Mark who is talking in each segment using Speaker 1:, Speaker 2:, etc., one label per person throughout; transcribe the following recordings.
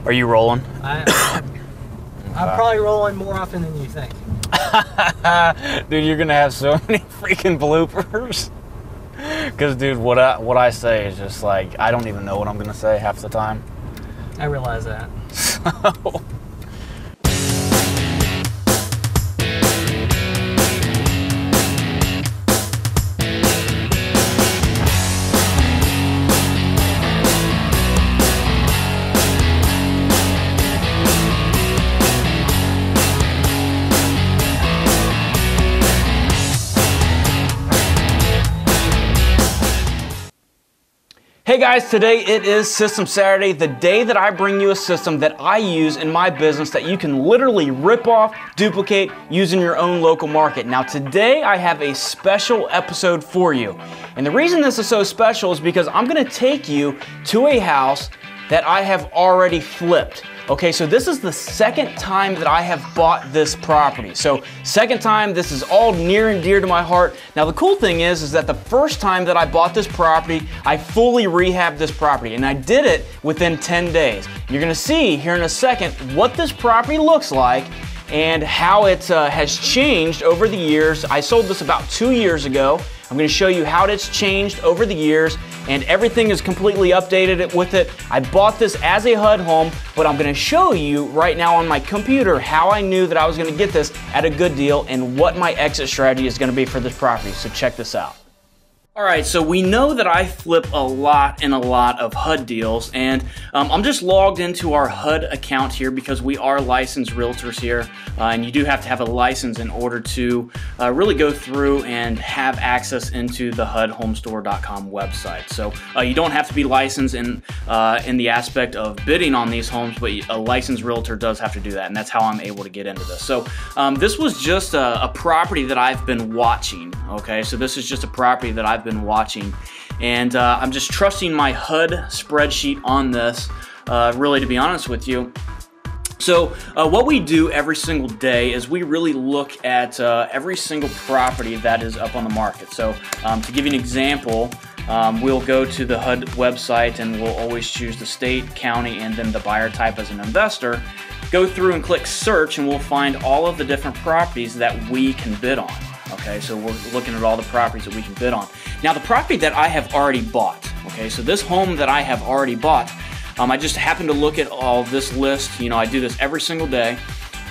Speaker 1: Are you rolling?
Speaker 2: I'm probably rolling more often than you think.
Speaker 1: Dude, you're gonna have so many freaking bloopers. Cause dude, what I say is just like, I don't even know what I'm gonna say half the time.
Speaker 2: I realize that.
Speaker 1: So hey guys, today it is System Saturday, the day that I bring you a system that I use in my business that you can literally rip off, duplicate, use in your own local market. Now today I have a special episode for you. And the reason this is so special is because I'm gonna take you to a house that I have already flipped. Okay, so this is the second time that I have bought this property. So second time, this is all near and dear to my heart. Now the cool thing is that the first time that I bought this property, I fully rehabbed this property and I did it within 10 days. You're gonna see here in a second what this property looks like and how it has changed over the years. I sold this about 2 years ago. I'm gonna show you how it's changed over the years, and everything is completely updated with it. I bought this as a HUD home, but I'm gonna show you right now on my computer how I knew that I was gonna get this at a good deal and what my exit strategy is gonna be for this property. So check this out. All right, so we know that I flip a lot of HUD deals, and I'm just logged into our HUD account here because we are licensed realtors here, and you do have to have a license in order to really go through and have access into the HUDHomestore.com website. So you don't have to be licensed in the aspect of bidding on these homes, but a licensed realtor does have to do that, and that's how I'm able to get into this. So this was just a property that I've been watching, okay? So this is just a property that I've been watching, and I'm just trusting my HUD spreadsheet on this, really, to be honest with you. So what we do every single day is we really look at every single property that is up on the market. So to give you an example, we'll go to the HUD website and we'll always choose the state, county, and then the buyer type as an investor. Go through and click search, and we'll find all of the different properties that we can bid on. Okay, so we're looking at all the properties that we can bid on. Now the property that I have already bought, okay, so this home that I have already bought, I just happened to look at all this list. You know, I do this every single day.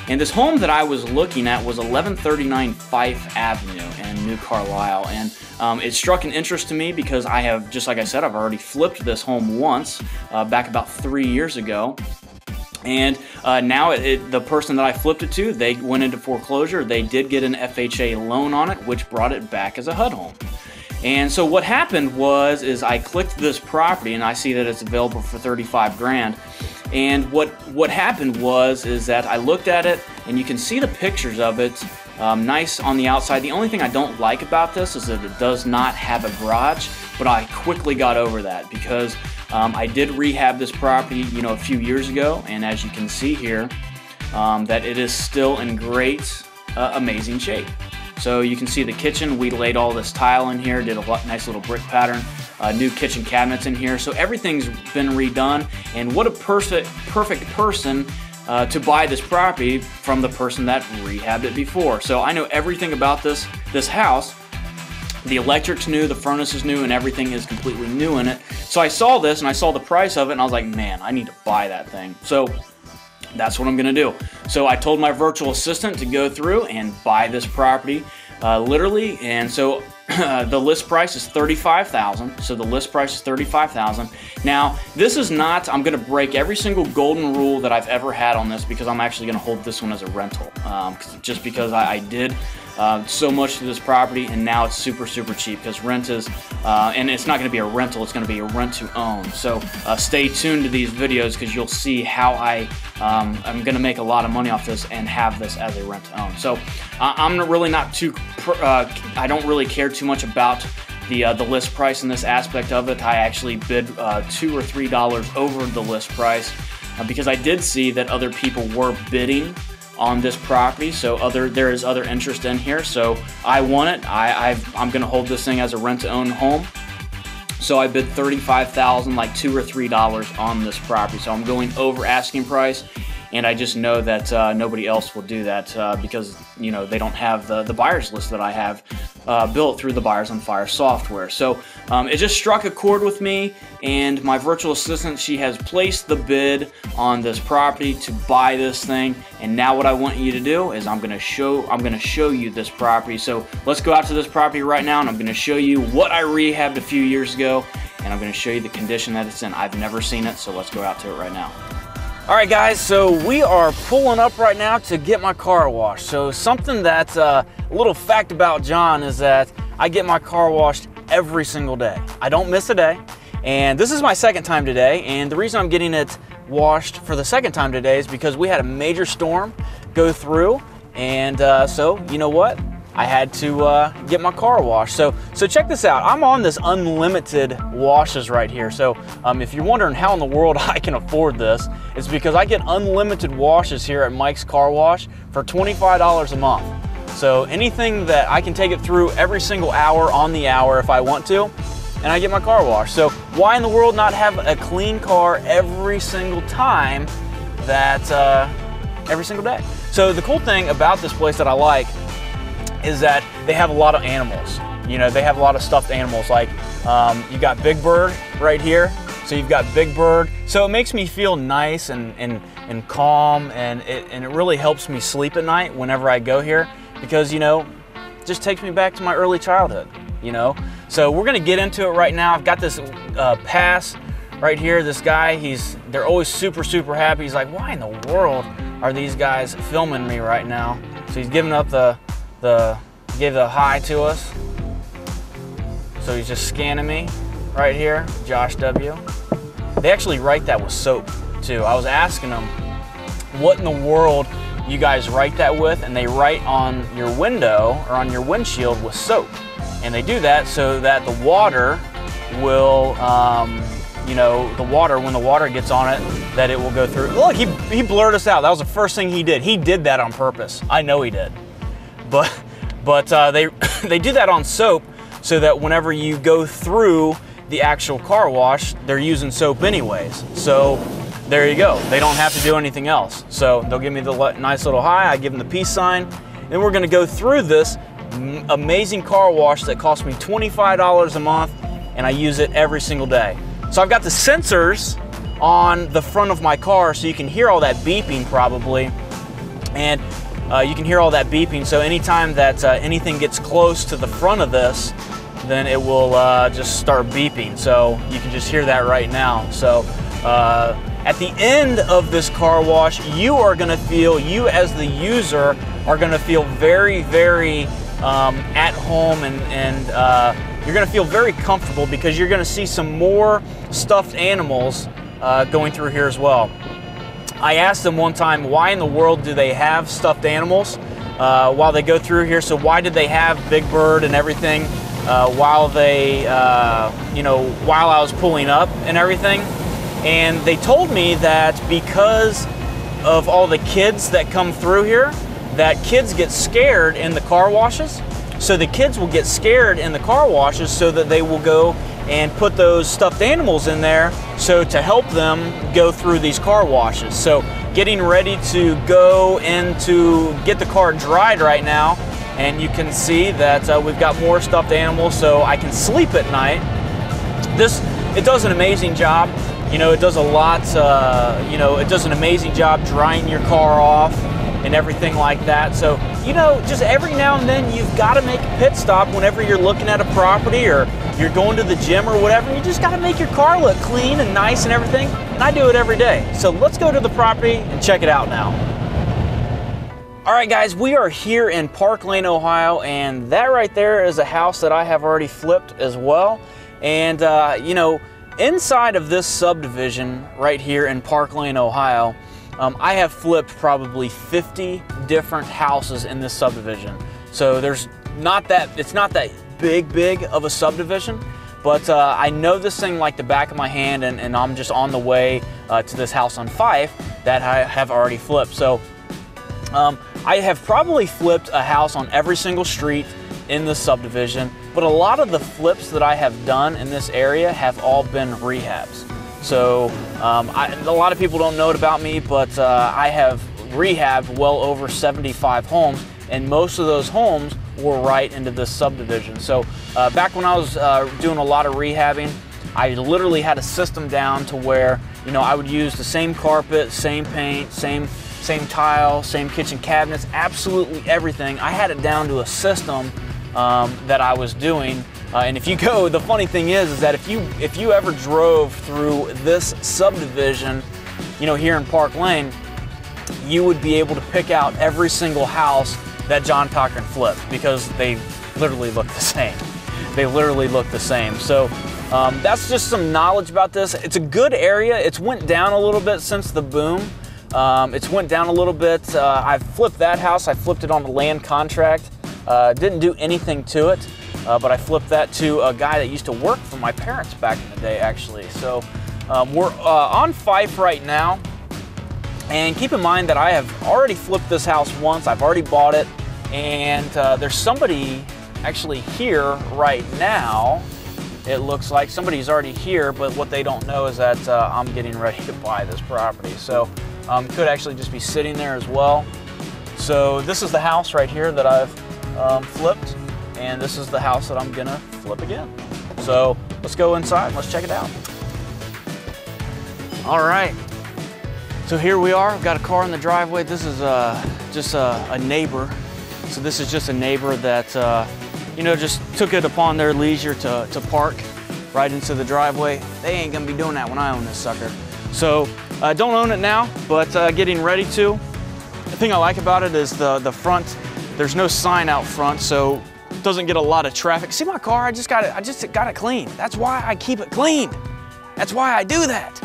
Speaker 1: And this home that I was looking at was 1139 Fife Avenue in New Carlisle. And it struck an interest to me because I have, just like I said, I've already flipped this home once, back about 3 years ago. And now the person that I flipped it to, they went into foreclosure. They did get an FHA loan on it, which brought it back as a HUD home. And so what happened is I clicked this property and I see that it's available for 35 grand. And what happened is that I looked at it, and you can see the pictures of it, nice on the outside. The only thing I don't like about this is that it does not have a garage, but I quickly got over that because I did rehab this property, you know, a few years ago, and as you can see here, that it is still in great, amazing shape. So you can see the kitchen. We laid all this tile in here, did a nice little brick pattern, new kitchen cabinets in here. So everything's been redone, and what a perfect person to buy this property from the person that rehabbed it before. So I know everything about this house. The electric's new, the furnace is new, and everything is completely new in it. So I saw this and I saw the price of it, and I was like, man, I need to buy that thing. So that's what I'm gonna do. So I told my virtual assistant to go through and buy this property, literally. And so the list price is $35,000. So the list price is $35,000. Now this is not, I'm gonna break every single golden rule that I've ever had on this because I'm actually gonna hold this one as a rental, just because I did so much to this property, and now it's super cheap because rent is, and it's not going to be a rental, it's going to be a rent to own. So stay tuned to these videos because you'll see how I'm going to make a lot of money off this and have this as a rent to own. So I'm really not too, I don't really care too much about the list price in this aspect of it. I actually bid $2 or $3 over the list price because I did see that other people were bidding on this property, so there is other interest in here. So I want it. I'm going to hold this thing as a rent-to-own home. So I bid $35,000, like $2 or $3 on this property. So I'm going over asking price, and I just know that nobody else will do that because, you know, they don't have the buyers list that I have built through the Buyers on Fire software. So it just struck a chord with me, and my virtual assistant, she has placed the bid on this property to buy this thing. And now what I want you to do is I'm gonna show you this property. So let's go out to this property right now, and I'm gonna show you what I rehabbed a few years ago, and I'm gonna show you the condition that it's in. I've never seen it, so let's go out to it right now. All right, guys, so we are pulling up right now to get my car washed. So something that's a little fact about John is that I get my car washed every single day. I don't miss a day, and this is my second time today, and the reason I'm getting it washed for the second time today is because we had a major storm go through, and so you know what? I had to get my car washed. So check this out. I'm on this unlimited washes right here. So if you're wondering how in the world I can afford this, it's because I get unlimited washes here at Mike's Car Wash for $25 a month. So anything that I can take it through every single hour on the hour if I want to, and I get my car washed. So why in the world not have a clean car every single time that, every single day? So the cool thing about this place that I like is that they have a lot of animals. You know, they have a lot of stuffed animals. Like you got Big Bird right here. So you've got Big Bird. So it makes me feel nice and calm, and it really helps me sleep at night whenever I go here, because, you know, it just takes me back to my early childhood, you know. So we're gonna get into it right now. I've got this pass right here. This guy, they're always super happy. He's like, why in the world are these guys filming me right now? So he's giving up gave the hi to us. So he's just scanning me right here, Josh W. They actually write that with soap too. I was asking them, what in the world you guys write that with? And they write on your window or on your windshield with soap. And they do that so that the water will, you know, the water, when the water gets on it, that it will go through. Look, he blurred us out. That was the first thing he did. He did that on purpose. I know he did. But they do that on soap so that whenever you go through the actual car wash, they're using soap anyways. So there you go. They don't have to do anything else. So they'll give me the nice little hi, I give them the peace sign. Then we're gonna go through this amazing car wash that costs me $25 a month, and I use it every single day. So I've got the sensors on the front of my car, so you can hear all that beeping probably. And you can hear all that beeping, so anytime that anything gets close to the front of this, then it will just start beeping. So you can just hear that right now. So at the end of this car wash, you as the user are gonna feel very at home, and you're gonna feel very comfortable, because you're gonna see some more stuffed animals going through here as well. I asked them one time, why in the world do they have stuffed animals while they go through here? So why did they have Big Bird and everything while they, you know, while I was pulling up and everything? And they told me that because of all the kids that come through here, that kids get scared in the car washes. So the kids will get scared in the car washes, so that they will go and put those stuffed animals in there, so to help them go through these car washes. So getting ready to go in to get the car dried right now, and you can see that we've got more stuffed animals, so I can sleep at night. It does an amazing job. You know, it does a lot, you know, it does an amazing job drying your car off and everything like that. So, you know, just every now and then you've got to make a pit stop whenever you're looking at a property, or you're going to the gym or whatever. You just got to make your car look clean and nice and everything. And I do it every day. So let's go to the property and check it out now. All right, guys, we are here in Park Lane, Ohio, and that right there is a house that I have already flipped as well. And, you know, inside of this subdivision right here in Park Lane, Ohio, I have flipped probably 50 different houses in this subdivision. So it's not that big of a subdivision, but I know this thing like the back of my hand, and I'm just on the way to this house on Fife that I have already flipped. So I have probably flipped a house on every single street in this subdivision. but a lot of the flips that I have done in this area have all been rehabs. So a lot of people don't know it about me, but I have rehabbed well over 75 homes, and most of those homes were right into this subdivision. So back when I was doing a lot of rehabbing, I literally had a system down to where, you know, I would use the same carpet, same paint, same tile, same kitchen cabinets, absolutely everything. I had it down to a system that I was doing. And if you go, the funny thing is that if you ever drove through this subdivision, you know, here in Park Lane, you would be able to pick out every single house that John Cochran flipped, because they literally look the same. They literally look the same. So that's just some knowledge about this. It's a good area. It's went down a little bit since the boom. It's went down a little bit. I flipped that house. I flipped it on the land contract. Didn't do anything to it, but I flipped that to a guy that used to work for my parents back in the day, actually. So we're on Fife right now. And keep in mind that I have already flipped this house once. I've already bought it. And there's somebody actually here right now. It looks like somebody's already here, but what they don't know is that I'm getting ready to buy this property. So could actually just be sitting there as well. So this is the house right here that I've flipped, and this is the house that I'm gonna flip again. So let's go inside and let's check it out. All right, so here we are. I've got a car in the driveway. This is just a neighbor. So this is just a neighbor that you know, just took it upon their leisure to park right into the driveway. They ain't gonna be doing that when I own this sucker. So don't own it now, but getting ready to. The thing I like about it is the front. There's no sign out front, so it doesn't get a lot of traffic. See my car? I just got it clean. That's why I keep it clean. That's why I do that.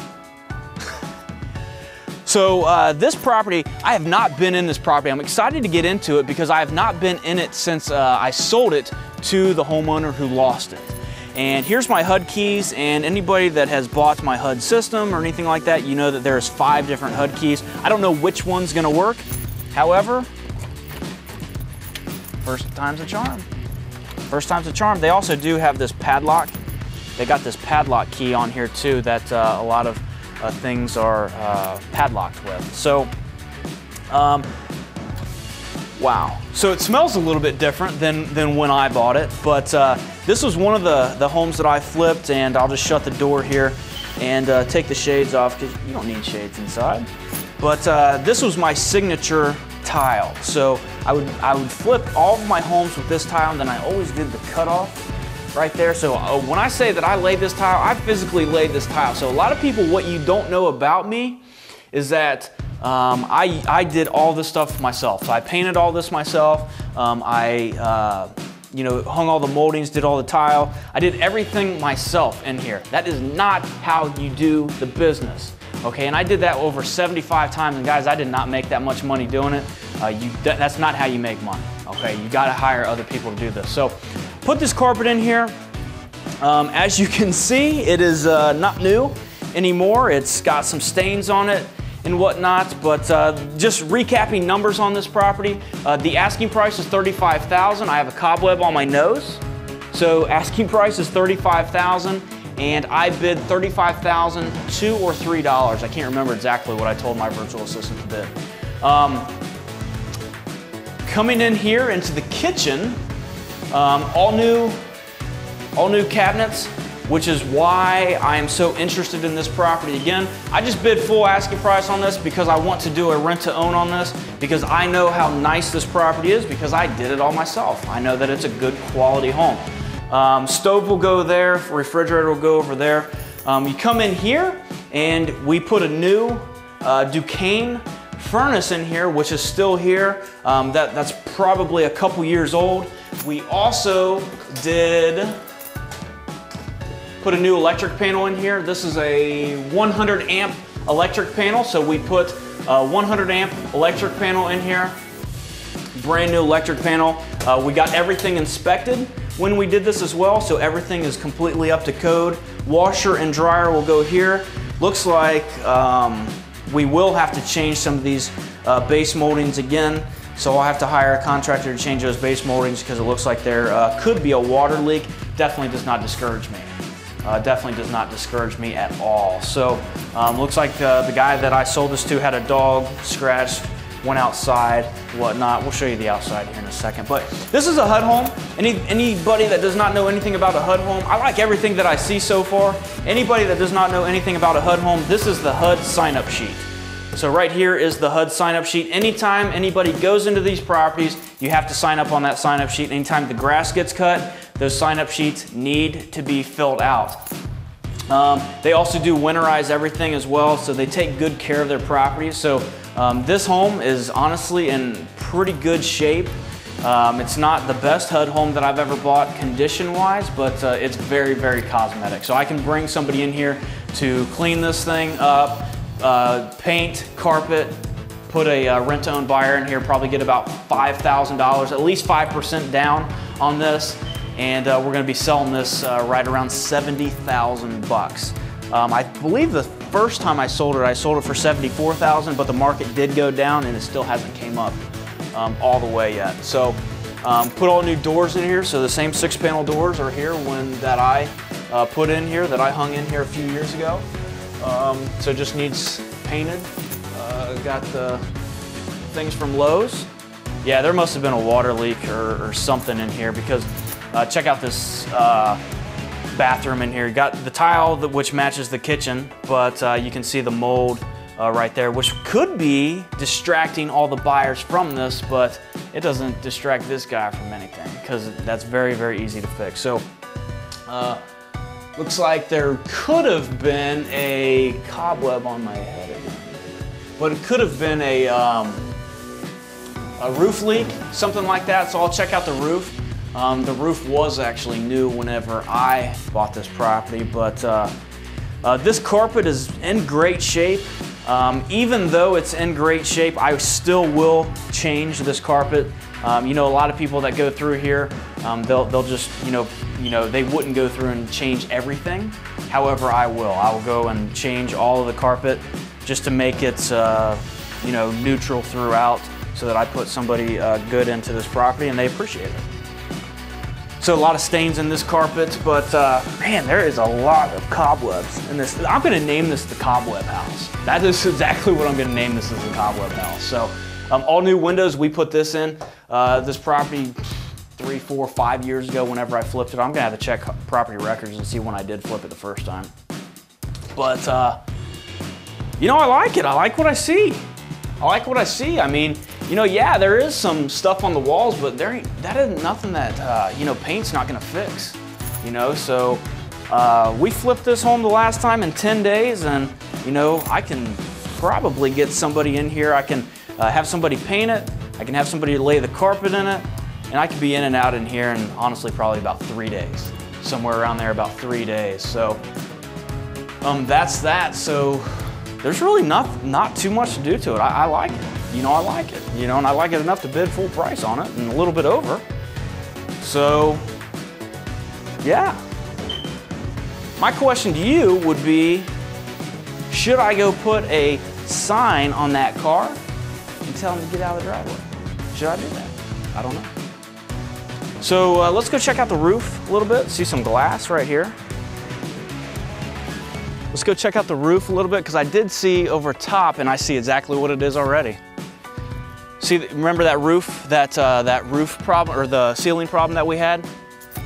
Speaker 1: So this property, I have not been in this property. I'm excited to get into it because I have not been in it since I sold it to the homeowner who lost it. And here's my HUD keys, and anybody that has bought my HUD system or anything like that, you know that there's 5 different HUD keys. I don't know which one's gonna work. However, first time's a charm. First time's a charm. They also do have this padlock. They got this padlock key on here too that a lot of things are padlocked with. So, wow. So it smells a little bit different than when I bought it, but this was one of the homes that I flipped, and I'll just shut the door here and take the shades off because you don't need shades inside. But this was my signature tile. So I would flip all of my homes with this tile, and then I always did the cutoff right there. So when I say that I laid this tile, I physically laid this tile. So a lot of people, what you don't know about me is that I did all this stuff myself. So I painted all this myself. You know, hung all the moldings, did all the tile. I did everything myself in here. That is not how you do the business. Okay, and I did that over 75 times, and guys, I did not make that much money doing it. That's not how you make money, okay? You gotta hire other people to do this. So, put this carpet in here. As you can see, it is not new anymore. It's got some stains on it and whatnot, but just recapping numbers on this property, the asking price is $35,000. I have a cobweb on my nose, so asking price is $35,000. And I bid $35,000, $2 or $3. I can't remember exactly what I told my virtual assistant to bid. Coming in here into the kitchen, all new cabinets, which is why I am so interested in this property. Again, I just bid full asking price on this because I want to do a rent to own on this, because I know how nice this property is because I did it all myself. I know that it's a good quality home. Stove will go there, refrigerator will go over there. You come in here and we put a new Duquesne furnace in here, which is still here. That's probably a couple years old. We also did put a new electric panel in here. This is a 100 amp electric panel, so we put a 100 amp electric panel in here. Brand new electric panel. We got everything inspected when we did this as well, so everything is completely up to code. Washer and dryer will go here. Looks like we will have to change some of these base moldings again. So I'll have to hire a contractor to change those base moldings because it looks like there could be a water leak. Definitely does not discourage me. Definitely does not discourage me at all. So looks like the guy that I sold this to had a dog scratched, went outside, whatnot. We'll show you the outside here in a second. But this is a HUD Home. Anybody that does not know anything about a HUD Home, I like everything that I see so far. Anybody that does not know anything about a HUD Home, this is the HUD sign-up sheet. So right here is the HUD sign-up sheet. Anytime anybody goes into these properties, you have to sign up on that sign-up sheet. Anytime the grass gets cut, those sign-up sheets need to be filled out. They also do winterize everything as well, so they take good care of their properties. So this home is honestly in pretty good shape. It's not the best HUD home that I've ever bought condition-wise, but it's very, very cosmetic. So I can bring somebody in here to clean this thing up, paint, carpet, put a rent-to-own buyer in here, probably get about $5,000, at least 5% down on this, and we're going to be selling this right around 70,000 bucks. I believe the first time I sold it for 74,000, but the market did go down and it still hasn't came up all the way yet. So put all new doors in here, so the same 6-panel doors are here that I put in here, that I hung in here a few years ago. So it just needs painted. Got the things from Lowe's. Yeah, there must have been a water leak or something in here because check out this bathroom in here. You got the tile which matches the kitchen, but you can see the mold right there, which could be distracting all the buyers from this, but it doesn't distract this guy from anything because that's very, very easy to fix. So looks like there could have been a cobweb on my head again, but it could have been a roof leak, something like that. So I'll check out the roof. The roof was actually new whenever I bought this property, but this carpet is in great shape. Even though it's in great shape, I still will change this carpet. You know, a lot of people that go through here, they'll just, they wouldn't go through and change everything. However, I will. I will go and change all of the carpet just to make it, neutral throughout, so that I put somebody good into this property and they appreciate it. So a lot of stains in this carpet, but man, there is a lot of cobwebs in this. I'm gonna name this the Cobweb House. That is exactly what I'm gonna name this, as the Cobweb House. So all new windows, we put this in. This property 3, 4, 5 years ago, whenever I flipped it, I'm gonna have to check property records and see when I did flip it the first time. But I like it. I like what I see. I like what I see. I mean, yeah, there is some stuff on the walls, but that is nothing that, paint's not gonna fix, So we flipped this home the last time in 10 days, and, I can probably get somebody in here. I can have somebody paint it. I can have somebody lay the carpet in it, and I could be in and out in here in, honestly, probably about 3 days. Somewhere around there, about 3 days. So that's that. So there's really not too much to do to it. I like it. I like it. And I like it enough to bid full price on it and a little bit over. So, yeah. My question to you would be, should I go put a sign on that car and tell them to get out of the driveway? Should I do that? I don't know. So let's go check out the roof a little bit. See some glass right here. Let's go check out the roof a little bit, because I did see over top, and I see exactly what it is already. See, remember that roof, that roof problem, or the ceiling problem that we had?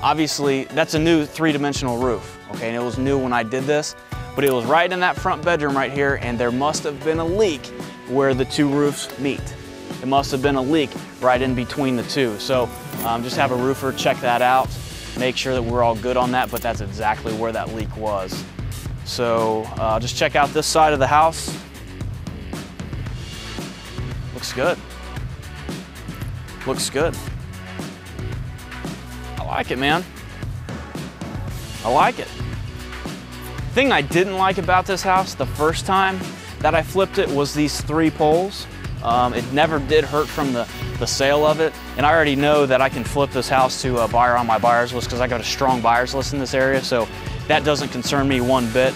Speaker 1: Obviously, that's a new 3-dimensional roof, okay? And it was new when I did this, but it was right in that front bedroom right here, and there must have been a leak where the two roofs meet. It must have been a leak right in between the two. So just have a roofer check that out, make sure that we're all good on that, but that's exactly where that leak was. So just check out this side of the house. Looks good. Looks good. I like it, man. I like it. The thing I didn't like about this house the first time that I flipped it was these 3 poles. It never did hurt from the sale of it. And I already know that I can flip this house to a buyer on my buyers list, because I got a strong buyers list in this area. So that doesn't concern me one bit.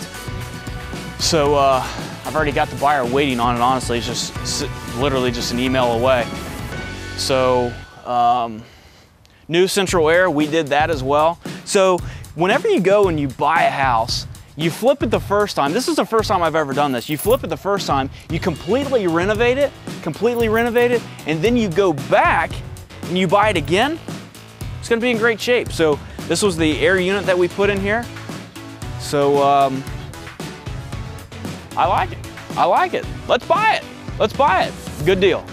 Speaker 1: So I've already got the buyer waiting on it, honestly. It's just literally just an email away. So new central air, we did that as well. So whenever you go and you buy a house, you flip it the first time. This is the first time I've ever done this. You flip it the first time, you completely renovate it, and then you go back and you buy it again. It's gonna be in great shape. So this was the air unit that we put in here. So I like it. I like it. Let's buy it. Let's buy it. Good deal.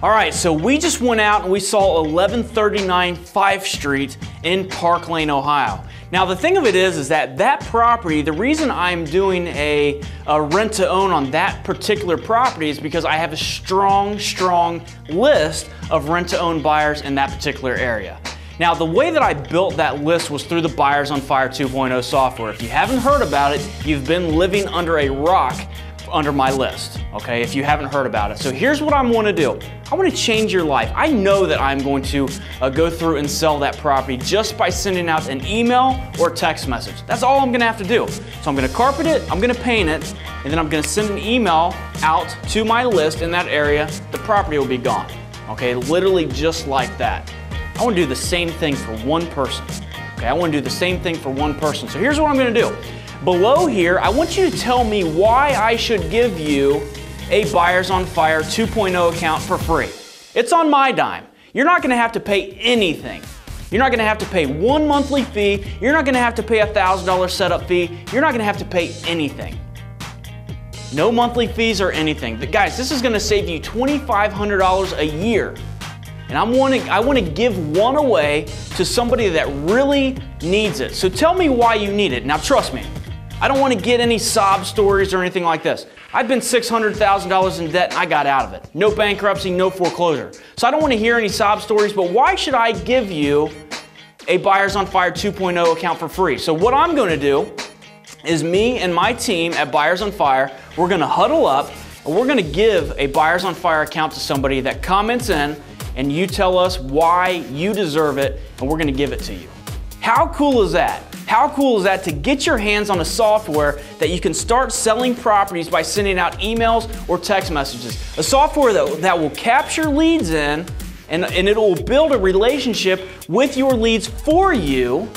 Speaker 1: All right, so we just went out and we saw 1139 5th Street in Park Lane, Ohio. Now the thing of it is that that property, the reason I'm doing a rent to own on that particular property is because I have a strong list of rent to own buyers in that particular area. Now the way that I built that list was through the Buyers on Fire 2.0 software. If you haven't heard about it, you've been living under a rock under my list, okay, if you haven't heard about it. So here's what I want to do. I want to change your life. I know that I'm going to go through and sell that property just by sending out an email or text message. That's all I'm going to have to do. So I'm going to carpet it, I'm going to paint it, and then I'm going to send an email out to my list in that area. The property will be gone, okay, literally just like that. I want to do the same thing for one person, okay, I want to do the same thing for one person. So here's what I'm going to do. Below here, I want you to tell me why I should give you a Buyers on Fire 2.0 account for free. It's on my dime. You're not going to have to pay anything. You're not going to have to pay one monthly fee. You're not going to have to pay a $1,000 setup fee. You're not going to have to pay anything. No monthly fees or anything. But guys, this is going to save you $2,500 a year. And I want to give one away to somebody that really needs it. So tell me why you need it. Now trust me, I don't want to get any sob stories or anything like this. I've been $600,000 in debt and I got out of it. No bankruptcy, no foreclosure. So I don't want to hear any sob stories, but why should I give you a Buyers on Fire 2.0 account for free? So what I'm going to do is me and my team at Buyers on Fire, we're going to huddle up and we're going to give a Buyers on Fire account to somebody that comments in and you tell us why you deserve it and we're going to give it to you. How cool is that? How cool is that to get your hands on a software that you can start selling properties by sending out emails or text messages? A software that will capture leads in and it will build a relationship with your leads for you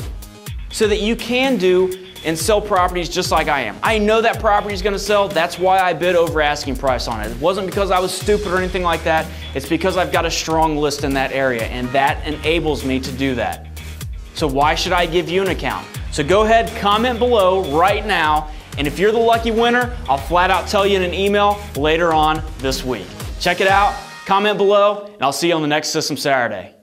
Speaker 1: so that you can do and sell properties just like I am. I know that property is going to sell. That's why I bid over asking price on it. It wasn't because I was stupid or anything like that. It's because I've got a strong list in that area and that enables me to do that. So why should I give you an account? So go ahead, comment below right now, and if you're the lucky winner, I'll flat out tell you in an email later on this week. Check it out, comment below, and I'll see you on the next System Saturday.